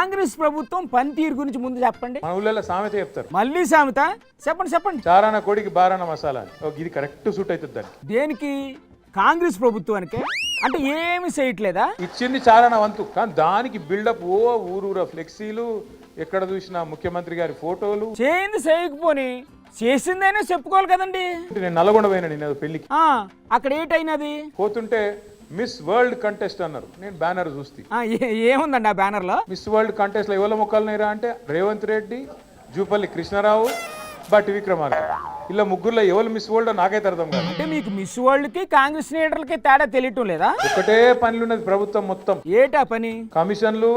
కాంగ్రెస్ ప్రభుత్వం పనితీరు గురించి ముందు చెప్పండి. మన ఊళ్ళో సామెత చెప్తారు, మళ్ళీ సామెత చెప్పండి. చారాన కోడికి బారాన మసాలా అని. ఇది కరెక్ట్ సూట్ అవుతుంది దానికి. దేనికి? కాంగ్రెస్ ప్రభుత్వానికి. అంటే ఏమి చేయట్లేదా? ఇచ్చింది చారాన వంతు, కానీ దానికి బిల్డప్ ఊరూరా ఫ్లెక్సీలు, ఎక్కడ చూసినా ముఖ్యమంత్రి గారి ఫోటోలు. చేయింది చేయకపోని చేసిందైనా చెప్పుకోవాలి కదండి. నేను నల్గొండ పోయినా నేను పెళ్లికి. అక్కడ ఏంటైనది? పోతుంటే మిస్ వరల్డ్ కంటెస్ట్ అన్నారు. నేను బ్యానర్ చూస్తే ఏముందండి ఆ బ్యానర్ లో? మిస్ వరల్డ్ కంటెస్ట్ లో ఎవరి మొక్కలు నేరా అంటే రేవంత్ రెడ్డి, జూపల్లి కృష్ణారావు, బట్టి విక్రమార్క. ఇలా ముగ్గురులో ఎవరు మిస్ వరల్డ్ నాకైతే అర్థం కాదు. అంటే మీకు మిస్ వరల్డ్ కి కాంగ్రెస్ లీడర్లకి తేడా తెలియటం లేదా? ఒకటే పనులు ఉన్నది ప్రభుత్వం మొత్తం. ఏటా పని? కమిషన్లు.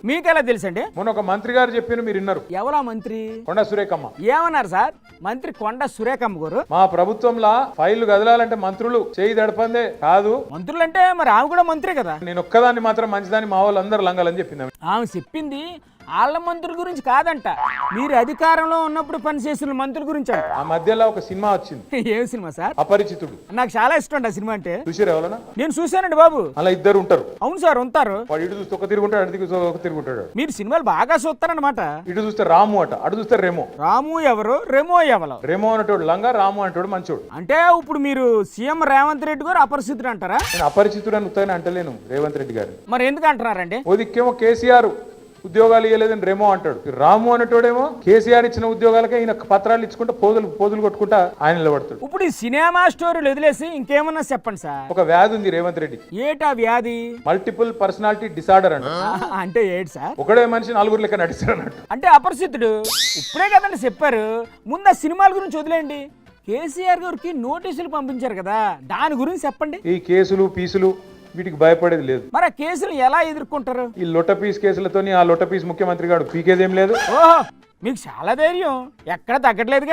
మీకు ఎలా తెలుసండి? మొన్న ఒక మంత్రి గారు చెప్పిన మీరు విన్నారు. ఎవరా మంత్రి? కొండ సురేఖమ్మ. ఏమన్నారు సార్? మంత్రి కొండ సురేఖమ్మ గారు మా ప్రభుత్వంలో ఫైళ్లు కదలాలంటే మంత్రులు చేయి దడపందే కాదు. మంత్రులు అంటే మరి ఆమె కూడా మంత్రే కదా. నేను ఒక్కదాన్ని మాత్రం మంచిదాన్ని, మా వాళ్ళు అందరు లంగాలని చెప్పింది. ఆమె చెప్పింది వాళ్ళ మంత్రుల గురించి కాదంట, మీరు అధికారంలో ఉన్నప్పుడు పనిచేసిన మంత్రుల గురించి అంట. ఆ మధ్యలో ఒక సినిమా వచ్చింది. ఏం సినిమా సార్? అపరిచితుడు. నాకు చాలా ఇష్టం ఆ సినిమా అంటే. చూసారు ఎవరన్నా? నేను చూశానండి బాబు. అలా ఇద్దరు ఉంటారు. అవును సార్ ఉంటారు. వాడు ఇటు చూస్తే ఒక తిరుగుంటాడు, అటు చూస్తే ఒక తిరుగుంటాడు. మీరు సినిమాలు బాగా చూస్తారనమాట. ఇటు చూస్తే రాము అట, అటు చూస్తే రెమో. రాము ఎవరు, రెమో ఎవరు? రెమో అనేటోడు లంగా, రాము అనేటోడు మంచోడు. అంటే ఇప్పుడు మీరు సీఎం రేవంత్ రెడ్డి గారు అపరిచితుడు అంటారా? నేను అపరిచితుడు అని ఉత్తగానే అంటలేను రేవంత్ రెడ్డి గారు. మరి ఎందుకు అంటున్నారండి? ఓదిక్కేమో కేసీఆర్ ఉద్యోగాలు ఇవ్వలేదని రెమో అంటాడు. రాము అనేటోడేమో కేసీఆర్ ఇచ్చిన ఉద్యోగాలకే ఈయన పత్రాలు ఇచ్చుకుంటా పోదులు కొట్టుకుంటా ఆయన నిలబడతాడు. ఇప్పుడు ఈ సినిమా స్టోరీలు వదిలేసి ఇంకేమన్నా చెప్పండి సార్. ఒక వ్యాధి ఉంది రేవంత్ రెడ్డి. ఏటా వ్యాధి? మల్టిపుల్ పర్సనాలిటీ డిసార్డర్ అంట. అంటే ఏంటి సార్? ఒకడే మనిషి నలుగురు లెక్క నడిస్తాడు అన్నట్టు. అంటే అపరిచితుడు. ఇప్పుడే కదండి చెప్పారు. ముందు ఆ సినిమాల గురించి వదిలేండి. కేసీఆర్ గారికి నోటీసులు పంపించారు కదా, దాని గురించి చెప్పండి. ఈ కేసులు పీసులు వీటికి భయపడేది లేదు. మరి ఆ కేసులు ఎలా ఎదుర్కొంటారు? ఈ లొట్ట పీస్ కేసులతోని ఆ లొట్ట పీస్ ముఖ్యమంత్రి గారు పీకేదేం లేదు. ఓహో, మీకు చాలా ధైర్యం, ఎక్కడ తగ్గట్లేదుగా.